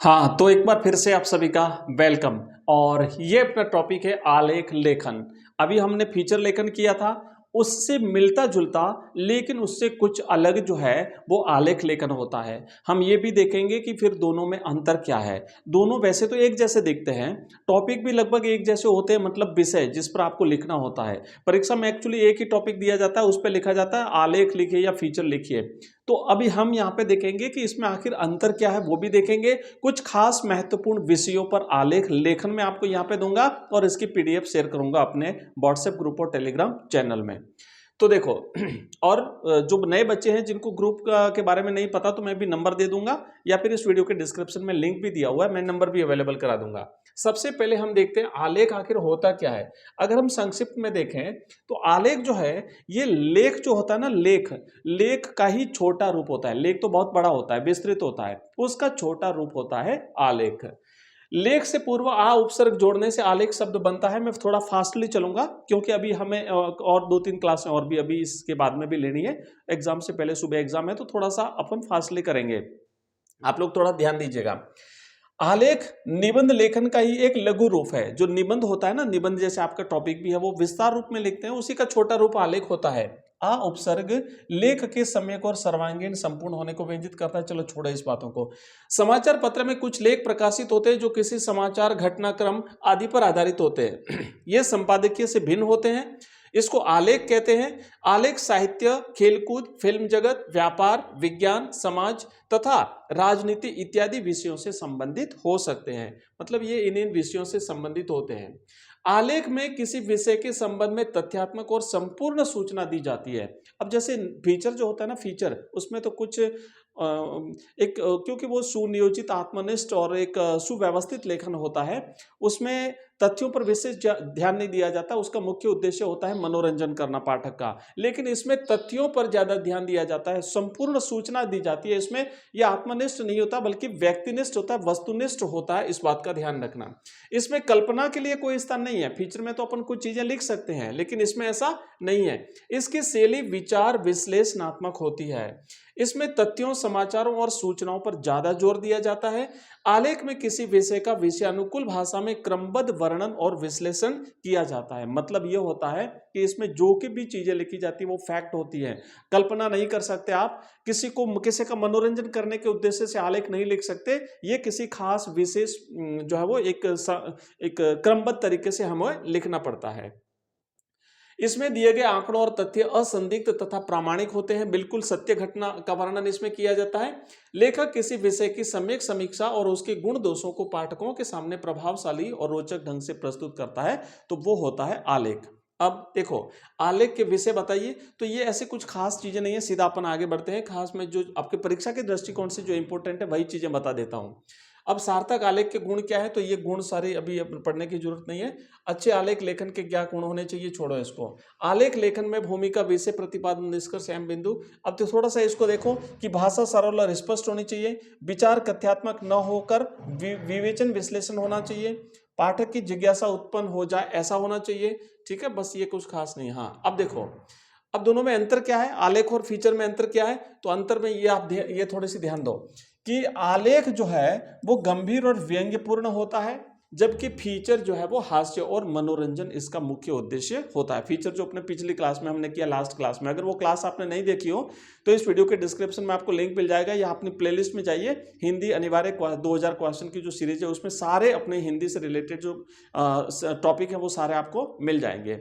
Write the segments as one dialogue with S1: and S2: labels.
S1: हाँ, तो एक बार फिर से आप सभी का वेलकम। और ये अपना टॉपिक है आलेख लेखन। अभी हमने फीचर लेखन किया था, उससे मिलता जुलता लेकिन उससे कुछ अलग जो है वो आलेख लेखन होता है। हम ये भी देखेंगे कि फिर दोनों में अंतर क्या है। दोनों वैसे तो एक जैसे दिखते हैं, टॉपिक भी लगभग एक जैसे होते हैं, मतलब विषय जिस पर आपको लिखना होता है। परीक्षा में एक्चुअली एक ही टॉपिक दिया जाता है, उस पर लिखा जाता है आलेख लिखिए या फीचर लिखिए। तो अभी हम यहाँ पे देखेंगे कि इसमें आखिर अंतर क्या है, वो भी देखेंगे। कुछ खास महत्वपूर्ण विषयों पर आलेख लेखन में आपको यहाँ पे दूंगा और इसकी पीडीएफ शेयर करूंगा अपने व्हाट्सएप ग्रुप और टेलीग्राम चैनल में। तो देखो और जो नए बच्चे हैं जिनको ग्रुप के बारे में नहीं पता, तो मैं भी नंबर दे दूंगा या फिर इस वीडियो के डिस्क्रिप्शन में लिंक भी दिया हुआ है, मैं नंबर भी अवेलेबल करा दूंगा। सबसे पहले हम देखते हैं आलेख आखिर होता क्या है। अगर हम संक्षिप्त में देखें तो आलेख जो है, ये लेख जो होता है ना, लेख लेख का ही छोटा रूप होता है। लेख तो बहुत बड़ा होता है, विस्तृत होता है, उसका छोटा रूप होता है आलेख। लेख से पूर्व आ उपसर्ग जोड़ने से आलेख शब्द बनता है। मैं थोड़ा फास्टली चलूंगा क्योंकि अभी हमें और 2-3 क्लासें और भी अभी इसके बाद में भी लेनी है। एग्जाम से पहले सुबह एग्जाम है, तो थोड़ा सा अपन फास्टली करेंगे, आप लोग थोड़ा ध्यान दीजिएगा। आलेख निबंध लेखन का ही एक लघु रूप है। जो निबंध होता है ना, निबंध जैसे आपका टॉपिक भी है वो विस्तार रूप में लिखते हैं, उसी का छोटा रूप आलेख होता है। आ उपसर्ग लेख के सम्यक और सर्वांगीण संपूर्ण होने को व्यंजित करता है। चलो छोड़ो इस बातों को। समाचार पत्र में कुछ लेख प्रकाशित होते हैं जो किसी समाचार घटनाक्रम आदि पर आधारित होते हैं। ये संपादकीय से भिन्न होते हैं, इसको आलेख कहते हैं। आलेख साहित्य, खेलकूद, फिल्म जगत, व्यापार, विज्ञान, समाज तथा राजनीति इत्यादि विषयों से संबंधित हो सकते हैं। मतलब ये इन विषयों से संबंधित होते हैं। आलेख में किसी विषय के संबंध में तथ्यात्मक और संपूर्ण सूचना दी जाती है। अब जैसे फीचर जो होता है ना, फीचर, उसमें तो कुछ क्योंकि वो सुनियोजित, आत्मनिष्ठ और एक सुव्यवस्थित लेखन होता है, उसमें तथ्यों पर विशेष ध्यान नहीं दिया जाता। उसका मुख्य उद्देश्य होता है मनोरंजन करना पाठक का। लेकिन इसमें तथ्यों पर ज्यादा ध्यान दिया जाता है, संपूर्ण सूचना दी जाती है। इसमें यह आत्मनिष्ठ नहीं होता बल्कि व्यक्तिनिष्ठ होता है, वस्तुनिष्ठ होता है। इस बात का ध्यान रखना। इसमें कल्पना के लिए कोई स्थान नहीं है। फीचर में तो अपन कुछ चीजें लिख सकते हैं, लेकिन इसमें ऐसा नहीं है। इसकी शैली विचार विश्लेषणात्मक होती है। इसमें तथ्यों, समाचारों और सूचनाओं पर ज्यादा जोर दिया जाता है। आलेख में किसी विषय का विषयानुकूल भाषा में क्रमबद्ध वर्णन और विश्लेषण किया जाता है। मतलब यह होता है कि इसमें जो कि भी चीजें लिखी जाती है वो फैक्ट होती है, कल्पना नहीं कर सकते आप। किसी का मनोरंजन करने के उद्देश्य से आलेख नहीं लिख सकते। ये किसी खास विशेष जो है वो एक क्रमबद्ध तरीके से हमें लिखना पड़ता है। इसमें दिए गए आंकड़ों और तथ्य असंदिग्ध तथा प्रामाणिक होते हैं। बिल्कुल सत्य घटना का वर्णन इसमें किया जाता है। लेखक किसी विषय की सम्यक समीक्षा और उसके गुण दोषों को पाठकों के सामने प्रभावशाली और रोचक ढंग से प्रस्तुत करता है, तो वो होता है आलेख। अब देखो, आलेख के विषय बताइए, तो ये ऐसे कुछ खास चीजें नहीं है, सीधा अपन आगे बढ़ते हैं। खास में जो आपके परीक्षा के दृष्टिकोण से जो इंपॉर्टेंट है वही चीजें बता देता हूं। अब सार्थक आलेख के गुण क्या है, तो ये गुण सारे अभी पढ़ने की जरूरत नहीं है। अच्छे आलेख लेखन के क्या गुण होने चाहिए, छोड़ो इसको। आलेख लेखन में भूमिका, विषय, प्रतिपादन, निष्कर्ष, एवं बिंदु। अब तो थोड़ा सा इसको देखो कि भाषा सरल और स्पष्ट होनी चाहिए। विचार कथ्यात्मक न होकर विवेचन विश्लेषण होना चाहिए। पाठक की जिज्ञासा उत्पन्न हो जाए ऐसा होना चाहिए। ठीक है, बस ये कुछ खास नहीं। हाँ, अब देखो, अब दोनों में अंतर क्या है, आलेख और फीचर में अंतर क्या है। तो अंतर में ये आप ये थोड़ी सी ध्यान दो कि आलेख जो है वो गंभीर और व्यंग्यपूर्ण होता है, जबकि फीचर जो है वो हास्य और मनोरंजन इसका मुख्य उद्देश्य होता है। फीचर जो अपने पिछली क्लास में हमने किया, लास्ट क्लास में, अगर वो क्लास आपने नहीं देखी हो तो इस वीडियो के डिस्क्रिप्शन में आपको लिंक मिल जाएगा, या अपनी प्लेलिस्ट में जाइए। हिंदी अनिवार्य 2000 क्वेश्चन की जो सीरीज है उसमें सारे अपने हिंदी से रिलेटेड जो टॉपिक है वो सारे आपको मिल जाएंगे।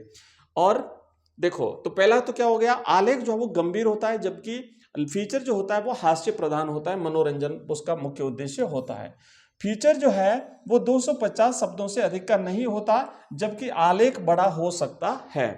S1: और देखो, तो पहला तो क्या हो गया, आलेख जो है वो गंभीर होता है, जबकि फीचर जो होता है वो हास्य प्रधान होता है, मनोरंजन उसका मुख्य उद्देश्य होता है। फीचर जो है वो 250 शब्दों से अधिक का नहीं होता, जबकि आलेख बड़ा हो सकता है।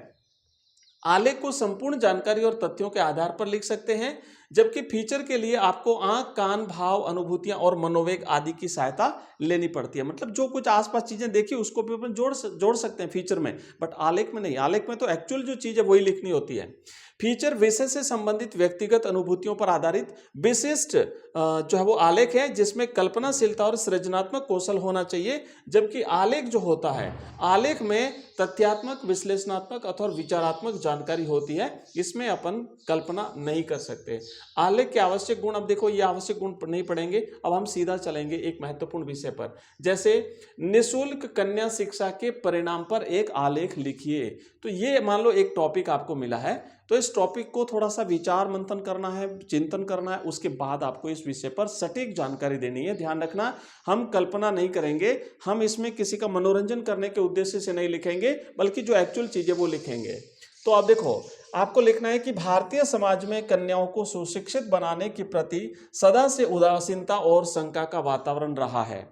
S1: आलेख को संपूर्ण जानकारी और तथ्यों के आधार पर लिख सकते हैं, जबकि फीचर के लिए आपको आंख, कान, भाव, अनुभूतियां और मनोवेग आदि की सहायता लेनी पड़ती है। मतलब जो कुछ आसपास चीजें देखी उसको भी अपन जोड़ सकते हैं फीचर में, बट आलेख में नहीं। आलेख में तो एक्चुअल जो चीज है वही लिखनी होती है। फीचर विषय से संबंधित व्यक्तिगत अनुभूतियों पर आधारित विशिष्ट जो है वो आलेख है, जिसमें कल्पनाशीलता और सृजनात्मक कौशल होना चाहिए। जबकि आलेख जो होता है, आलेख में तथ्यात्मक, विश्लेषणात्मक अथवा विचारात्मक जानकारी होती है, इसमें अपन कल्पना नहीं कर सकते। आलेख के आवश्यक गुण, अब देखो ये आवश्यक गुण नहीं पढ़ेंगे, अब हम सीधा चलेंगे एक महत्वपूर्ण विषय पर। जैसे निःशुल्क कन्या शिक्षा के परिणाम पर एक आलेख लिखिए। तो ये मान लो एक टॉपिक आपको मिला है, तो इस टॉपिक को थोड़ा सा विचार मंथन करना है, चिंतन करना है, उसके बाद आपको इस विषय पर सटीक जानकारी देनी है। ध्यान रखना, हम कल्पना नहीं करेंगे, हम इसमें किसी का मनोरंजन करने के उद्देश्य से नहीं लिखेंगे, बल्कि जो एक्चुअल चीजें वो लिखेंगे। तो अब देखो, आपको लिखना है कि भारतीय समाज में कन्याओं को सुशिक्षित बनाने के प्रति सदा से उदासीनता और शंका का वातावरण रहा है।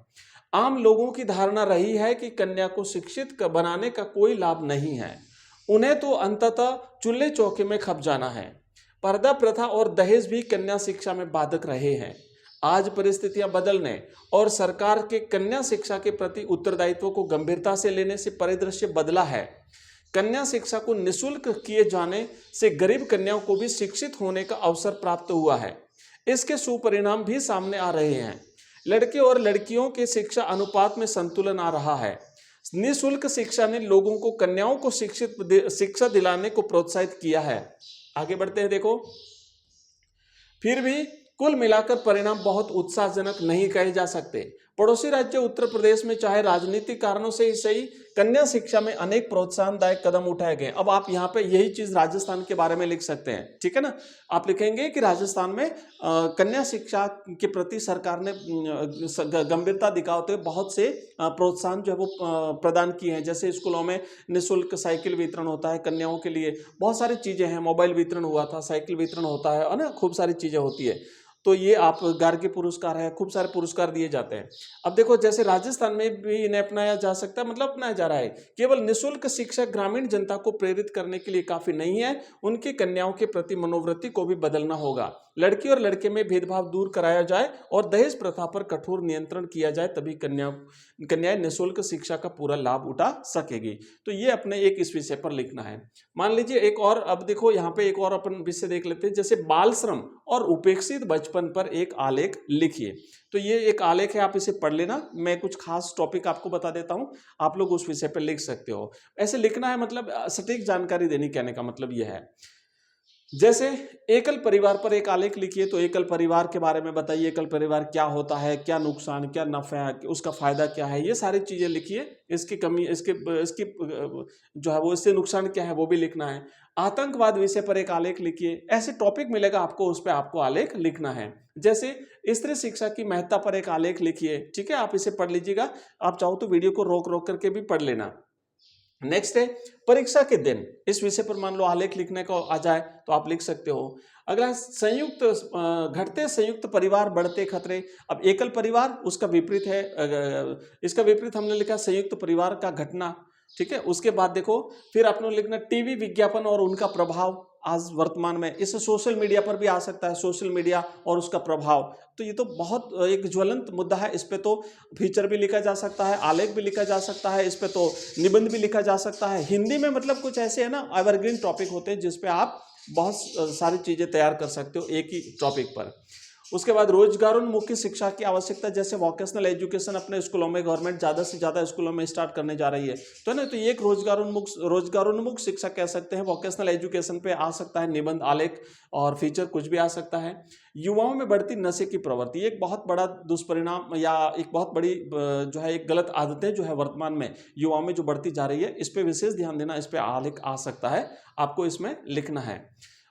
S1: आम लोगों की धारणा रही है कि कन्या को शिक्षित बनाने का कोई लाभ नहीं है, उन्हें तो अंततः चूल्हे चौके में खप जाना है। पर्दा प्रथा और दहेज भी कन्या शिक्षा में बाधक रहे हैं। आज परिस्थितियां बदलने और सरकार के कन्या शिक्षा के प्रति उत्तरदायित्व को गंभीरता से लेने से परिदृश्य बदला है। कन्या शिक्षा को निःशुल्क किए जाने से गरीब कन्याओं को भी शिक्षित होने का अवसर प्राप्त हुआ है। इसके सुपरिणाम भी सामने आ रहे हैं। लड़के और लड़कियों के शिक्षा अनुपात में संतुलन आ रहा है। निःशुल्क शिक्षा ने लोगों को कन्याओं को शिक्षा दिलाने को प्रोत्साहित किया है। आगे बढ़ते हैं, देखो, फिर भी कुल मिलाकर परिणाम बहुत उत्साहजनक नहीं कहे जा सकते। पड़ोसी राज्य उत्तर प्रदेश में चाहे राजनीतिक कारणों से ही सही, कन्या शिक्षा में अनेक प्रोत्साहनदायक कदम उठाए गए। अब आप यहाँ पे यही चीज राजस्थान के बारे में लिख सकते हैं, ठीक है ना। आप लिखेंगे कि राजस्थान में कन्या शिक्षा के प्रति सरकार ने गंभीरता दिखाते हुए बहुत से प्रोत्साहन जो है वो प्रदान किए हैं। जैसे स्कूलों में निःशुल्क साइकिल वितरण होता है कन्याओं के लिए, बहुत सारी चीजें हैं, मोबाइल वितरण हुआ था, साइकिल वितरण होता है ना, खूब सारी चीजें होती है। तो ये आप गार्गी पुरस्कार है, खूब सारे पुरस्कार दिए जाते हैं। अब देखो, जैसे राजस्थान में भी इन्हें अपनाया जा सकता है, मतलब अपनाया जा रहा है। केवल निःशुल्क शिक्षा ग्रामीण जनता को प्रेरित करने के लिए काफी नहीं है, उनकी कन्याओं के प्रति मनोवृत्ति को भी बदलना होगा। लड़की और लड़के में भेदभाव दूर कराया जाए और दहेज प्रथा पर कठोर नियंत्रण किया जाए, तभी कन्याएं निःशुल्क शिक्षा का पूरा लाभ उठा सकेगी। तो ये अपने एक इस विषय पर लिखना है। मान लीजिए एक और, अब देखो यहाँ पे एक और अपन विषय देख लेते हैं, जैसे बाल श्रम और उपेक्षित बचपन पर एक आलेख लिखिए। तो ये एक आलेख है, आप इसे पढ़ लेना। मैं कुछ खास टॉपिक आपको बता देता हूं, आप लोग उस विषय पर लिख सकते हो। ऐसे लिखना है, मतलब सटीक जानकारी देनी, कहने का मतलब यह है। जैसे एकल परिवार पर एक आलेख लिखिए, तो एकल परिवार के बारे में बताइए, एकल परिवार क्या होता है, क्या नुकसान, क्या नफा, उसका फायदा क्या है, ये सारी चीजें लिखिए। इसकी कमी, इसकी जो है वो, इससे नुकसान क्या है वो भी लिखना है। आतंकवाद विषय पर एक आलेख लिखिए। ऐसे टॉपिक मिलेगा आपको, उस पर आपको आलेख लिखना है। जैसे स्त्री शिक्षा की महत्ता पर एक आलेख लिखिए, ठीक है, आप इसे पढ़ लीजिएगा। आप चाहो तो वीडियो को रोक रोक करके भी पढ़ लेना। नेक्स्ट है परीक्षा के दिन, इस विषय पर मान लो आलेख लिखने को आ जाए तो आप लिख सकते हो। अगला घटते संयुक्त परिवार, बढ़ते खतरे। अब एकल परिवार, उसका विपरीत है, इसका विपरीत हमने लिखा संयुक्त परिवार का घटना, ठीक है। उसके बाद देखो, फिर आपने लिखना टीवी विज्ञापन और उनका प्रभाव आज वर्तमान में। इसे सोशल मीडिया पर भी आ सकता है, सोशल मीडिया और उसका प्रभाव। तो ये तो बहुत एक ज्वलंत मुद्दा है, इस पे तो फीचर भी लिखा जा सकता है, आलेख भी लिखा जा सकता है, इस पे तो निबंध भी लिखा जा सकता है। हिंदी में मतलब कुछ ऐसे है ना, एवरग्रीन टॉपिक होते हैं जिसपे आप बहुत सारी चीजें तैयार कर सकते हो एक ही टॉपिक पर। उसके बाद रोजगारोन्मुखी शिक्षा की आवश्यकता, जैसे वोकेशनल एजुकेशन अपने स्कूलों में गवर्नमेंट ज़्यादा से ज़्यादा स्कूलों में स्टार्ट करने जा रही है, तो ना, तो ये एक रोजगारोन्मुख शिक्षा कह सकते हैं। वोकेशनल एजुकेशन पे आ सकता है निबंध, आलेख और फीचर, कुछ भी आ सकता है। युवाओं में बढ़ती नशे की प्रवृत्ति, एक बहुत बड़ा दुष्परिणाम या एक बहुत बड़ी जो है एक गलत आदतें जो है वर्तमान में युवाओं में जो बढ़ती जा रही है, इस पर विशेष ध्यान देना, इस पर आलेख आ सकता है, आपको इसमें लिखना है।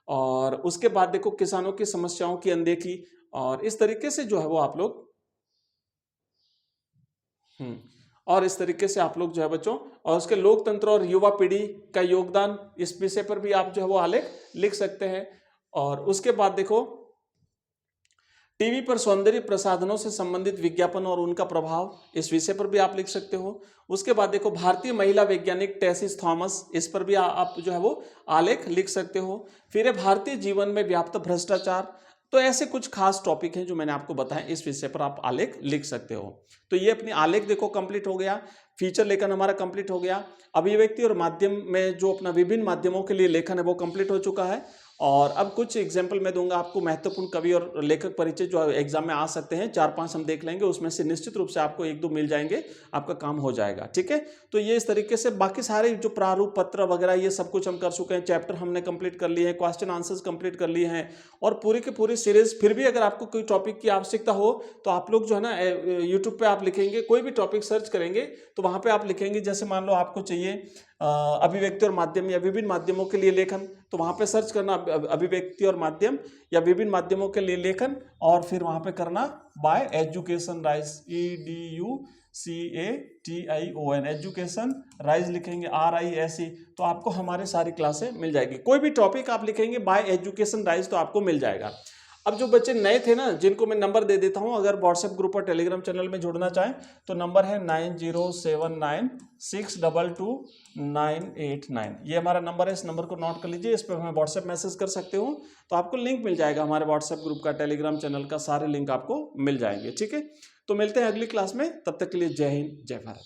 S1: और उसके बाद देखो, किसानों की समस्याओं की अनदेखी, और इस तरीके से जो है वो आप लोग और इस तरीके से आप लोग जो है बच्चों, और उसके लोकतंत्र और युवा पीढ़ी का योगदान, इस विषय पर भी आप जो है वो आलेख लिख सकते हैं। और उसके बाद देखो, टीवी पर सौंदर्य प्रसाधनों से संबंधित विज्ञापन और उनका प्रभाव, इस विषय पर भी आप लिख सकते हो। उसके बाद देखो, भारतीय महिला वैज्ञानिक टेसिस थॉमस, इस पर भी आप जो है वो आलेख लिख सकते हो। फिर है भारतीय जीवन में व्याप्त भ्रष्टाचार। तो ऐसे कुछ खास टॉपिक हैं जो मैंने आपको बताया, इस विषय पर आप आलेख लिख सकते हो। तो ये अपनी आलेख देखो कंप्लीट हो गया, फीचर लेखन हमारा कंप्लीट हो गया। अभिव्यक्ति और माध्यम में जो अपना विभिन्न माध्यमों के लिए लेखन है वो कंप्लीट हो चुका है। और अब कुछ एग्जाम्पल मैं दूंगा आपको, महत्वपूर्ण कवि और लेखक परिचय जो एग्जाम में आ सकते हैं, 4-5 हम देख लेंगे, उसमें से निश्चित रूप से आपको 1-2 मिल जाएंगे, आपका काम हो जाएगा। ठीक है, तो ये इस तरीके से बाकी सारे जो प्रारूप पत्र वगैरह ये सब कुछ हम कर चुके हैं, चैप्टर हमने कंप्लीट कर लिए हैं, क्वेश्चन आंसर्स कंप्लीट कर लिए हैं, और पूरी की पूरी सीरीज। फिर भी अगर आपको कोई टॉपिक की आवश्यकता हो तो आप लोग जो है ना यूट्यूब पे आप लिखेंगे, कोई भी टॉपिक सर्च करेंगे तो वहां पे आप लिखेंगे, जैसे मान लो आपको चाहिए अभिव्यक्ति और माध्यम या विभिन्न माध्यमों के लिए लेखन, तो वहां पे सर्च करना अभिव्यक्ति और माध्यम या विभिन्न माध्यमों के लिए लेखन, और फिर वहां पे करना bye education rise, EDUCATION, education rise लिखेंगे, RISE, तो आपको हमारे सारी क्लासें मिल जाएगी। कोई भी टॉपिक आप लिखेंगे बाय एजुकेशन राइज तो आपको मिल जाएगा। अब जो बच्चे नए थे ना, जिनको मैं नंबर दे देता हूं, अगर व्हाट्सएप ग्रुप और टेलीग्राम चैनल में जुड़ना चाहें तो नंबर है 9079622989। ये हमारा नंबर है, इस नंबर को नोट कर लीजिए, इस पर हमें व्हाट्सएप मैसेज कर सकते हो, तो आपको लिंक मिल जाएगा हमारे व्हाट्सएप ग्रुप का, टेलीग्राम चैनल का, सारे लिंक आपको मिल जाएंगे। ठीक है, तो मिलते हैं अगली क्लास में, तब तक के लिए जय हिंद, जय भारत।